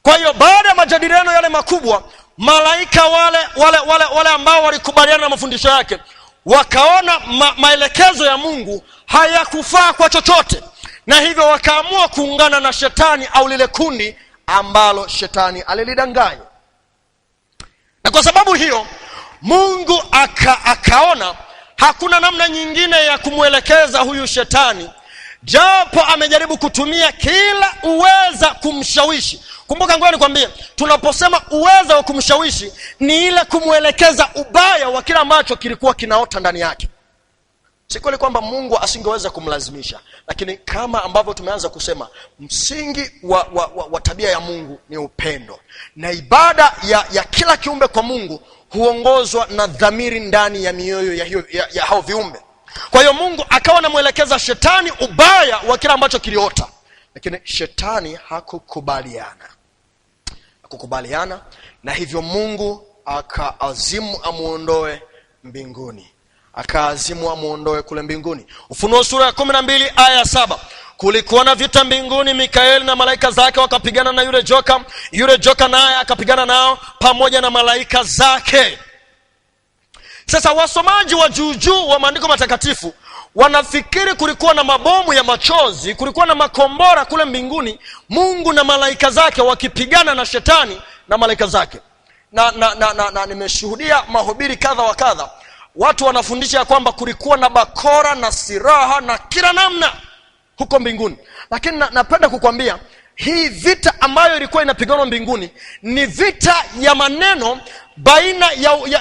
Speaker 1: Kwa hiyo baada ya majadiliano yale makubwa, malaika wale ambao walikubaliana na mafundisho yake wakaona maelekezo ya Mungu hayakufaa kwa chochote, na hivyo wakaamua kuungana na shetani au lile kundi ambalo shetani alilidanganya. Na kwa sababu hiyo Mungu akaona hakuna namna nyingine ya kumwelekeza huyu shetani, japo amejaribu kutumia kila uweza kumshawishi. Kumbuka, ngoja nikwambie, tunaposema uweza wa kumshawishi ni ile kumwelekeza ubaya wa kila ambacho kilikuwa kinaota ndani yake. Si kweli kwamba Mungu asingeweza kumlazimisha, lakini kama ambavyo tumeanza kusema, msingi wa tabia ya Mungu ni upendo, na ibada ya kila kiumbe kwa Mungu huongozwa na dhamiri ndani ya mioyo ya hao viumbe. Kwa hiyo Mungu akawa anamwelekeza shetani ubaya wa kila ambacho kiliota, lakini shetani hakukubaliana, na hivyo Mungu akaazimu amuondoe mbinguni. Kule mbinguni. Ufunuo sura ya 12 aya ya 7. Kulikuwa na vita mbinguni, Mikaeli na malaika zake wakapigana na yule joka naye akapigana nao pamoja na malaika zake. Sasa wasomaji wa juu wa maandiko matakatifu wanafikiri kulikuwa na mabomu ya machozi, kulikuwa na makombora kule mbinguni, Mungu na malaika zake wakipigana na shetani na malaika zake. Na nimeshuhudia mahubiri kadha wa kadha, watu wanafundisha ya kwamba kulikuwa na bakora na silaha na kila namna huko mbinguni. Lakini napenda kukwambia, hii vita ambayo ilikuwa inapiganwa mbinguni ni vita ya maneno baina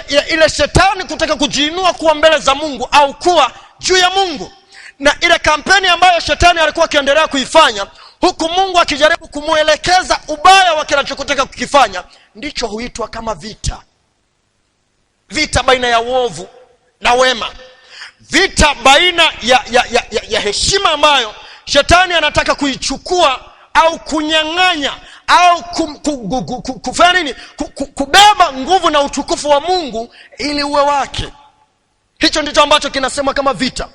Speaker 1: ya ile shetani kutaka kujiinua kuwa mbele za Mungu au kuwa juu ya Mungu, na ile kampeni ambayo shetani alikuwa akiendelea kuifanya, huku Mungu akijaribu kumuelekeza ubaya wa kila chokotaka kukifanya. Ndicho huitwa kama vita baina ya uovu na wema, vita baina ya heshima ambayo shetani anataka kuichukua au kunyang'anya au kufanya nini, kubeba nguvu na utukufu wa Mungu ili uwe wake. Hicho ndicho ambacho kinasema kama vita.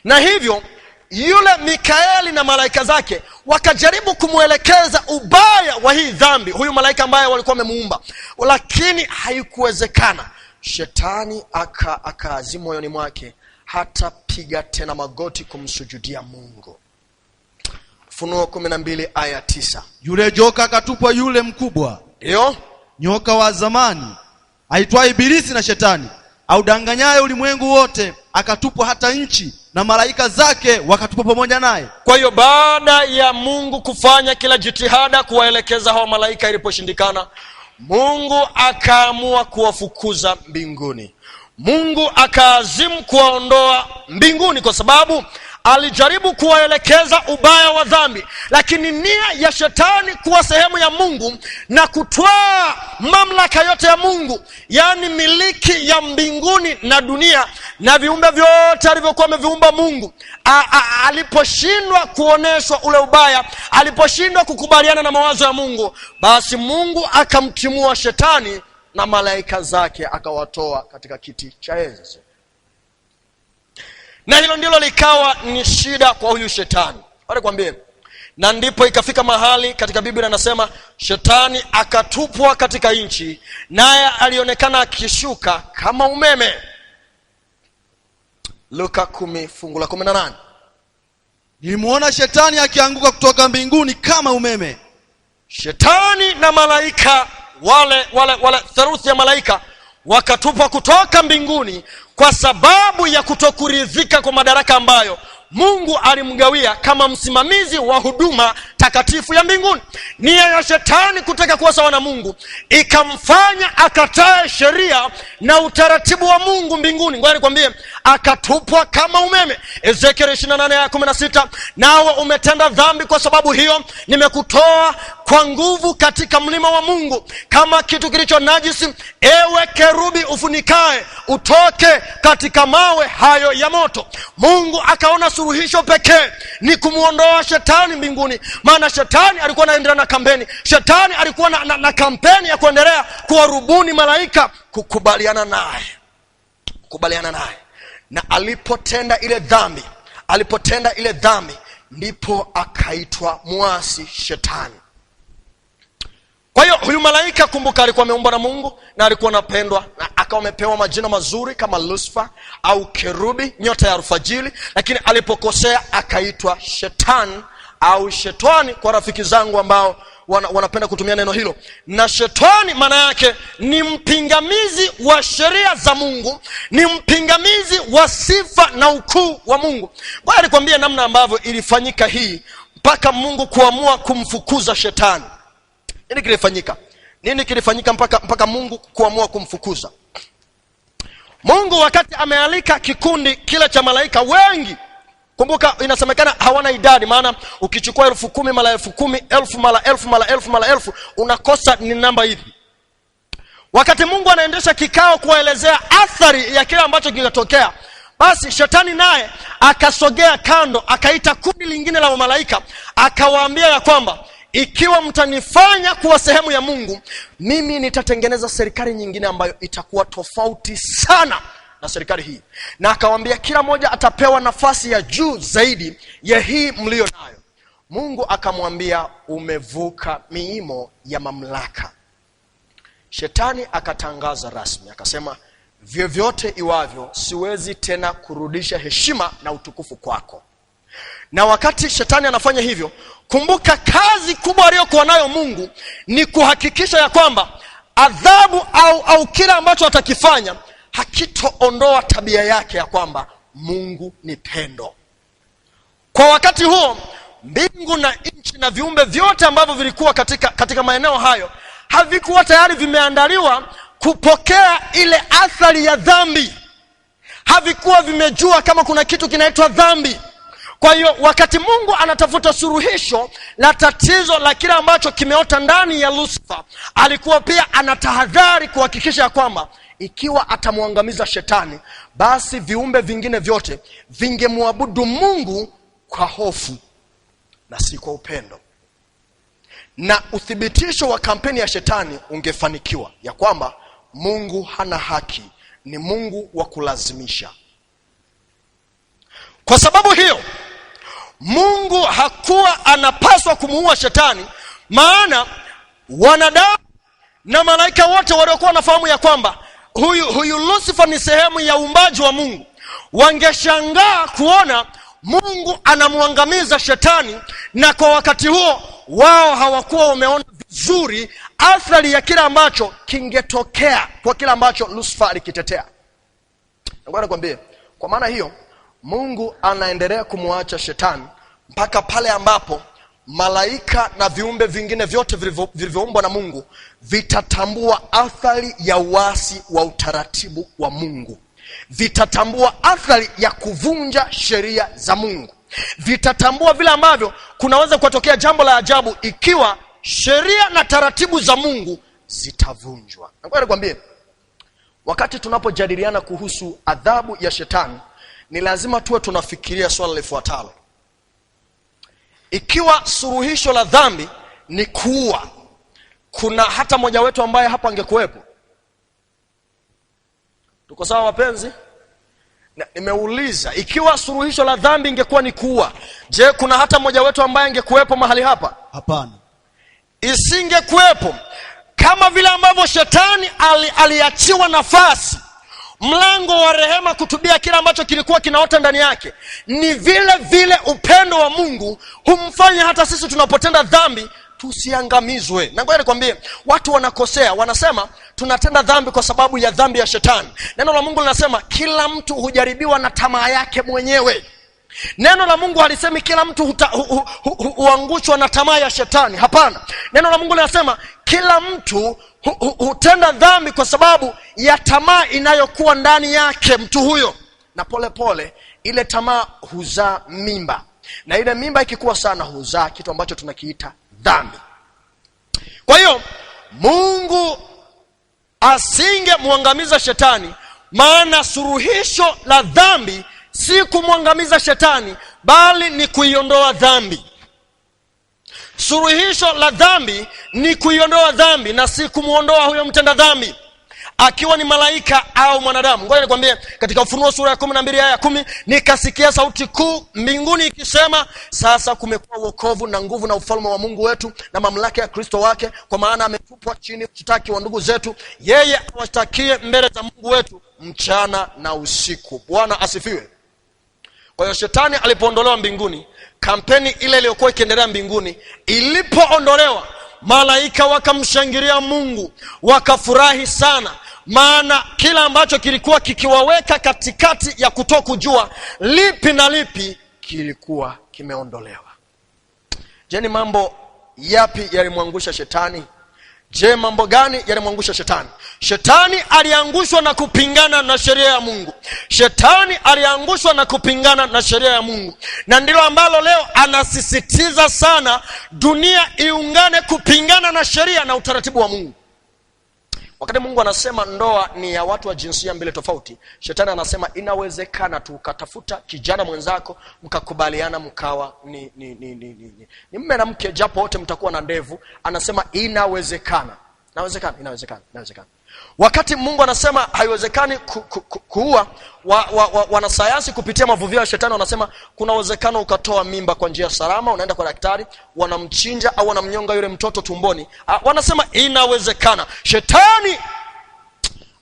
Speaker 1: Na hivyo yule Mikaeli na malaika zake wakajaribu kumuelekeza ubaya wa hii dhambi huyu malaika ambaye walikuwa wamemuumba, lakini haikuwezekana. Shetani akaazima moyoni mwake hata piga tena magoti kumsujudia Mungu. Ufunuo 12 aya 9.
Speaker 2: Yule joka akatupwa, yule mkubwa,
Speaker 1: ndio
Speaker 2: nyoka wa zamani aitwaye Ibilisi na Shetani, audanganyaye ulimwengu wote, akatupwa hata nchi na malaika zake wakatupwa pamoja naye.
Speaker 1: Kwa hiyo baada ya Mungu kufanya kila jitihada kuwaelekeza hao malaika, iliposhindikana, Mungu akaamua kuwafukuza mbinguni. Mungu akaazimu kuwaondoa mbinguni kwa sababu alijaribu kuwaelekeza ubaya wa dhambi, lakini nia ya shetani kuwa sehemu ya Mungu na kutwaa mamlaka yote ya Mungu, yani miliki ya mbinguni na dunia na viumbe vyote alivyokuwa ameviumba Mungu, aliposhindwa kuoneshwa ule ubaya, aliposhindwa kukubaliana na mawazo ya Mungu, basi Mungu akamtimua shetani na malaika zake akawatoa katika kiti cha enzi. Na hilo ndilo likawa ni shida kwa huyu shetani. Wale kwambie, na ndipo ikafika mahali katika Biblia anasema shetani akatupwa katika nchi, naye alionekana akishuka kama umeme. Luka 10 fungu la 18.
Speaker 2: Nilimuona shetani akianguka kutoka mbinguni kama umeme.
Speaker 1: Shetani na malaika wale theluthi ya malaika wakatupwa kutoka mbinguni kwa sababu ya kutokuridhika kwa madaraka ambayo Mungu alimgawia kama msimamizi wa huduma takatifu ya mbinguni. Nia ya shetani kutaka kuwa sawa na Mungu ikamfanya akatae sheria na utaratibu wa Mungu mbinguni. Ngoja nikwambie, akatupwa kama umeme. Ezekiel 28:16, nawe umetenda dhambi, kwa sababu hiyo nimekutoa kwa nguvu katika mlima wa Mungu kama kitu kilicho najisi. Ewe kerubi ufunikae, utoke katika mawe hayo ya moto. Mungu akaona suluhisho pekee ni kumuondoa shetani mbinguni, maana shetani alikuwa anaendelea na kampeni. Shetani alikuwa na kampeni ya kuendelea kuwarubuni malaika kukubaliana naye. Na alipotenda ile dhambi ndipo akaitwa muasi shetani. Kwa hiyo huyu malaika, kumbuka, alikuwa ameumbwa na Mungu na alikuwa anapendwa, na akawa amepewa majina mazuri kama Lucifer au kerubi, nyota ya alfajiri, lakini alipokosea akaitwa shetani au shetani kwa rafiki zangu ambao wanapenda kutumia neno hilo. Na shetani maana yake ni mpingamizi wa sheria za Mungu, ni mpingamizi wa sifa na ukuu wa Mungu. Bwana alikwambia namna ambavyo ilifanyika hii mpaka Mungu kuamua kumfukuza shetani. Nini kilifanyika mpaka Mungu kuamua kumfukuza? Mungu wakati amealika kikundi kile cha malaika wengi, kumbuka inasemekana hawana idadi, maana ukichukua 10,000 mara 10,000, 1000 mara 1000 mara 1000 mara 1000 unakosa ni namba hivi. Wakati Mungu anaendesha kikao kuelezea athari ya kile ambacho kingetokea, basi shetani naye akasogea kando, akaita kundi lingine la malaika, akawaambia ya kwamba ikiwa mtanifanya kuwa sehemu ya Mungu, mimi nitatengeneza serikali nyingine ambayo itakuwa tofauti sana na serikali hii. Na akawaambia kila moja atapewa nafasi ya juu zaidi ya hii mlio nayo. Mungu akamwambia, umevuka miimo ya mamlaka. Shetani akatangaza rasmi, akasema, vyovyote iwavyo siwezi tena kurudisha heshima na utukufu kwako. Na wakati shetani anafanya hivyo, kumbuka kazi kubwa aliyokuwa nayo Mungu ni kuhakikisha ya kwamba adhabu au kila ambacho atakifanya hakitoondoa tabia yake ya kwamba Mungu ni pendo. Kwa wakati huo, mbingu na nchi na viumbe vyote ambavyo vilikuwa katika maeneo hayo havikuwa tayari vimeandaliwa kupokea ile athari ya dhambi. Havikuwa vimejua kama kuna kitu kinaitwa dhambi. Kwa hiyo wakati Mungu anatafuta suluhisho la tatizo la kile ambacho kimeota ndani ya Lucifer, alikuwa pia anatahadhari kuhakikisha ya kwamba ikiwa atamwangamiza shetani, basi viumbe vingine vyote vingemwabudu Mungu kwa hofu. na si kwa upendo. Na uthibitisho wa kampeni ya shetani ungefanikiwa ya kwamba Mungu hana haki, ni Mungu wa kulazimisha. Kwa sababu hiyo Mungu hakuwa anapaswa kumuua shetani, maana wanadamu na malaika wote waliokuwa wanafahamu ya kwamba huyu Lucifer ni sehemu ya uumbaji wa Mungu, wangeshangaa kuona Mungu anamwangamiza shetani, na kwa wakati huo wao hawakuwa wameona vizuri athari ya kila ambacho kingetokea kwa kila ambacho Lucifer alikitetea. Ngoja nikwambie, kwa maana hiyo Mungu anaendelea kumuacha shetani mpaka pale ambapo malaika na viumbe vingine vyote vilivyoumbwa na Mungu vitatambua athari ya uasi wa utaratibu wa Mungu, vitatambua athari ya kuvunja sheria za Mungu, vitatambua vile ambavyo kunaweza kutokea jambo la ajabu ikiwa sheria na taratibu za Mungu zitavunjwa. Ngoja nikwambie, wakati tunapojadiliana kuhusu adhabu ya shetani, ni lazima tuwe tunafikiria swala lifuatalo. Ikiwa suluhisho la dhambi ni kuua, kuna hata mmoja wetu ambaye hapa angekuwepo? Tuko sawa wapenzi? Nimeuliza, ikiwa suluhisho la dhambi ingekuwa ni kuua, je, kuna hata mmoja wetu ambaye angekuwepo mahali hapa?
Speaker 2: Hapana.
Speaker 1: Isingekuwepo. Kama vile ambavyo shetani aliachiwa nafasi, mlango wa rehema kutubia kila ambacho kilikuwa kinaota ndani yake, ni vile vile upendo wa Mungu humfanya hata sisi tunapotenda dhambi tusiangamizwe. Na ngoja nikwambie, watu wanakosea, wanasema tunatenda dhambi kwa sababu ya dhambi ya shetani. Neno la Mungu linasema kila mtu hujaribiwa na tamaa yake mwenyewe. Neno la Mungu halisemi kila mtu huangushwa na tamaa ya shetani. Hapana. Neno la Mungu linasema kila mtu hutenda dhambi kwa sababu ya tamaa inayokuwa ndani yake mtu huyo, na pole pole ile tamaa huzaa mimba, na ile mimba ikikuwa sana huzaa kitu ambacho tunakiita dhambi. Kwa hiyo Mungu asingemwangamiza shetani, maana suluhisho la dhambi si kumwangamiza shetani, bali ni kuiondoa dhambi. Suluhisho la dhambi ni kuiondoa dhambi na si kumuondoa huyo mtenda dhambi, akiwa ni malaika au mwanadamu. Ngoja nikwambie, katika Ufunuo sura ya 12 aya ya 10, nikasikia sauti kuu mbinguni ikisema, sasa kumekuwa wokovu na nguvu na ufalme wa Mungu wetu na mamlaka ya Kristo wake, kwa maana ametupwa chini mshtaki wa ndugu zetu, yeye awashtakie mbele za Mungu wetu mchana na usiku. Bwana asifiwe. Kwa hiyo shetani alipoondolewa mbinguni, kampeni ile iliyokuwa ikiendelea mbinguni ilipoondolewa, malaika wakamshangilia Mungu, wakafurahi sana, maana kila ambacho kilikuwa kikiwaweka katikati ya kutokujua lipi na lipi kilikuwa kimeondolewa. Je, ni mambo yapi yalimwangusha shetani? Je, mambo gani yalimwangusha shetani? Shetani aliangushwa na kupingana na sheria ya Mungu. Shetani aliangushwa na kupingana na sheria ya Mungu, na ndilo ambalo leo anasisitiza sana dunia iungane kupingana na sheria na utaratibu wa Mungu. Wakati Mungu anasema ndoa ni ya watu wa jinsia mbili tofauti, shetani anasema inawezekana tu ukatafuta kijana mwenzako mkakubaliana mkawa ni mume na mke, japo wote mtakuwa na ndevu. Anasema inawezekana. Inawezekana. Wakati Mungu anasema haiwezekani kuua, wanasayansi kupitia mavuvio ya shetani wanasema kuna uwezekano ukatoa mimba kwa njia salama, unaenda kwa daktari, wanamchinja au wanamnyonga yule mtoto tumboni. Wanasema inawezekana. Shetani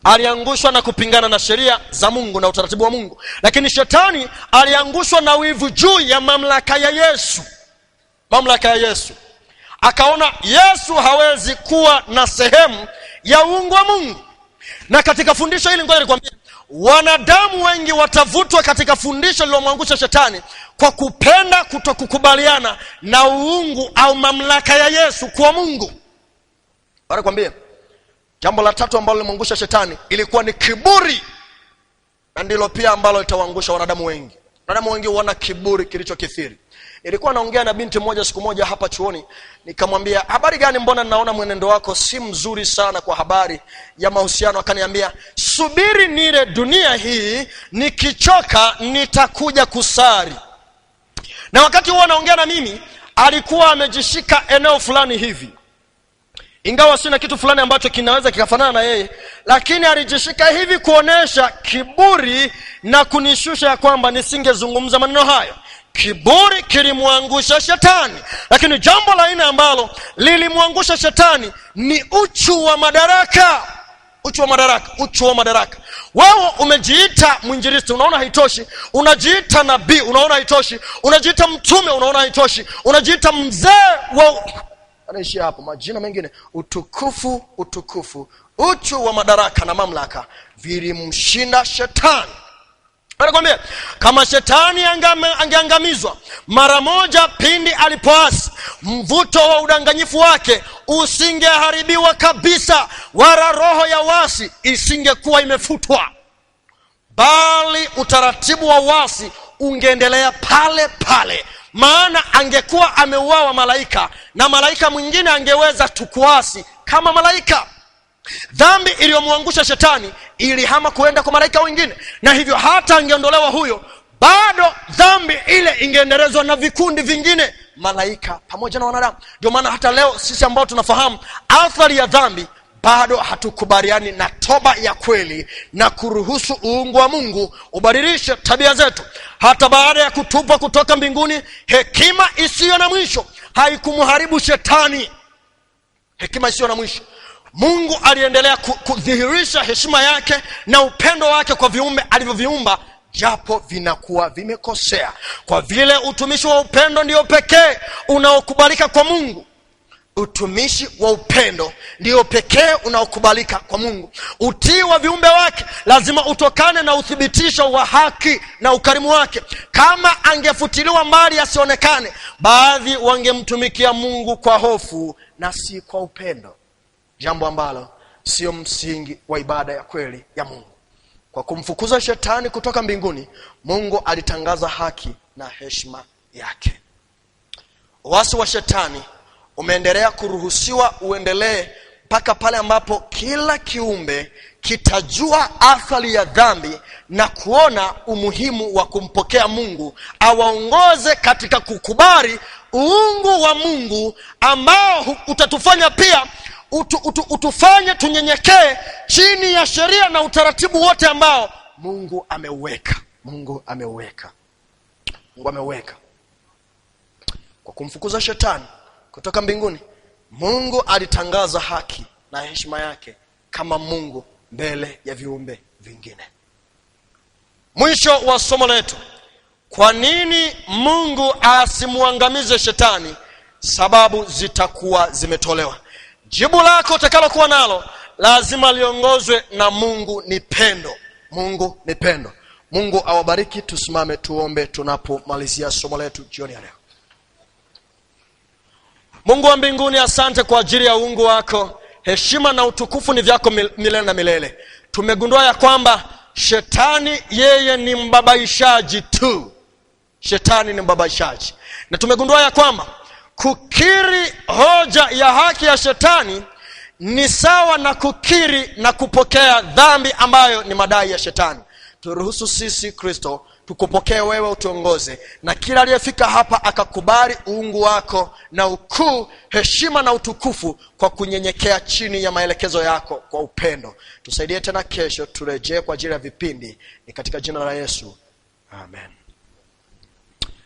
Speaker 1: aliangushwa na kupingana na sheria za Mungu na utaratibu wa Mungu, lakini shetani aliangushwa na wivu juu ya mamlaka ya Yesu. Mamlaka ya Yesu. Akaona Yesu hawezi kuwa na sehemu ya uungu wa Mungu. Na katika fundisho hili ngoja nikwambie, wanadamu wengi watavutwa katika fundisho lililomwangusha shetani kwa kupenda kutokukubaliana na uungu au mamlaka ya Yesu kwa Mungu. Bora nikwambie, jambo la tatu ambalo lilimwangusha shetani ilikuwa ni kiburi. Na ndilo pia ambalo litawaangusha wanadamu wengi. Wanadamu wengi wana kiburi kilichokithiri. Nilikuwa naongea na binti moja siku moja hapa chuoni, nikamwambia, habari gani, mbona naona mwenendo wako si mzuri sana kwa habari ya mahusiano? Akaniambia, subiri nile dunia hii, nikichoka nitakuja kusari. Na wakati huo anaongea na mimi, alikuwa amejishika eneo fulani hivi, ingawa sina kitu fulani ambacho kinaweza kikafanana na yeye, lakini alijishika hivi kuonesha kiburi na kunishusha ya kwamba nisingezungumza maneno hayo. Kiburi kilimwangusha shetani, lakini jambo la aina ambalo lilimwangusha shetani ni uchu wa madaraka. Uchu wa madaraka. Wewe umejiita mwinjilisti, unaona haitoshi. Unajiita nabii, unaona haitoshi. Unajiita mtume, unaona haitoshi. Unajiita mzee wa anaishi hapo majina mengine. Utukufu. Uchu wa madaraka na mamlaka vilimshinda shetani. Anakuambia kama shetani angeangamizwa mara moja pindi alipoasi, mvuto wa udanganyifu wake usingeharibiwa kabisa, wala roho ya wasi isingekuwa imefutwa, bali utaratibu wa wasi ungeendelea pale pale. Maana angekuwa ameuawa malaika, na malaika mwingine angeweza tukuasi kama malaika. Dhambi iliyomwangusha shetani ilihama kuenda kwa malaika wengine, na hivyo hata angeondolewa huyo, bado dhambi ile ingeendelezwa na vikundi vingine, malaika pamoja na wanadamu. Ndio maana hata leo sisi ambao tunafahamu athari ya dhambi, bado hatukubaliani na toba ya kweli na kuruhusu uungu wa Mungu ubadilishe tabia zetu. Hata baada ya kutupwa kutoka mbinguni, hekima isiyo na mwisho haikumharibu shetani. Hekima isiyo na mwisho. Mungu aliendelea kudhihirisha heshima yake na upendo wake kwa viumbe alivyoviumba, japo vinakuwa vimekosea. Kwa vile utumishi wa upendo ndio pekee unaokubalika kwa Mungu. Utumishi wa upendo ndio pekee unaokubalika kwa Mungu. Utii wa viumbe wake lazima utokane na uthibitisho wa haki na ukarimu wake. Kama angefutiliwa mbali asionekane, baadhi wangemtumikia Mungu kwa hofu na si kwa upendo, jambo ambalo sio msingi wa ibada ya kweli ya Mungu. Kwa kumfukuza shetani kutoka mbinguni, Mungu alitangaza haki na heshima yake. Uasi wa shetani umeendelea kuruhusiwa uendelee mpaka pale ambapo kila kiumbe kitajua athari ya dhambi na kuona umuhimu wa kumpokea Mungu awaongoze katika kukubali uungu wa Mungu, ambao utatufanya pia utufanye tunyenyekee chini ya sheria na utaratibu wote ambao Mungu ameuweka. Kwa kumfukuza shetani kutoka mbinguni, Mungu alitangaza haki na heshima yake kama Mungu mbele ya viumbe vingine. Mwisho wa somo letu, kwa nini Mungu asimuangamize shetani? Sababu zitakuwa zimetolewa. Jibu lako utakalokuwa nalo lazima liongozwe na Mungu ni pendo. Mungu ni pendo. Mungu awabariki. Tusimame tuombe tunapomalizia somo letu jioni ya leo. Mungu wa mbinguni, asante kwa ajili ya uungu wako. Heshima na utukufu ni vyako milele na milele. Tumegundua ya kwamba shetani yeye ni mbabaishaji tu. Shetani ni mbabaishaji. Na tumegundua ya kwamba kukiri hoja ya haki ya shetani ni sawa na kukiri na kupokea dhambi ambayo ni madai ya shetani. Turuhusu sisi Kristo tukupokee wewe, utuongoze, na kila aliyefika hapa akakubali uungu wako na ukuu, heshima na utukufu, kwa kunyenyekea chini ya maelekezo yako kwa upendo. Tusaidie tena kesho turejee kwa ajili ya vipindi. Ni katika jina la Yesu. Amen.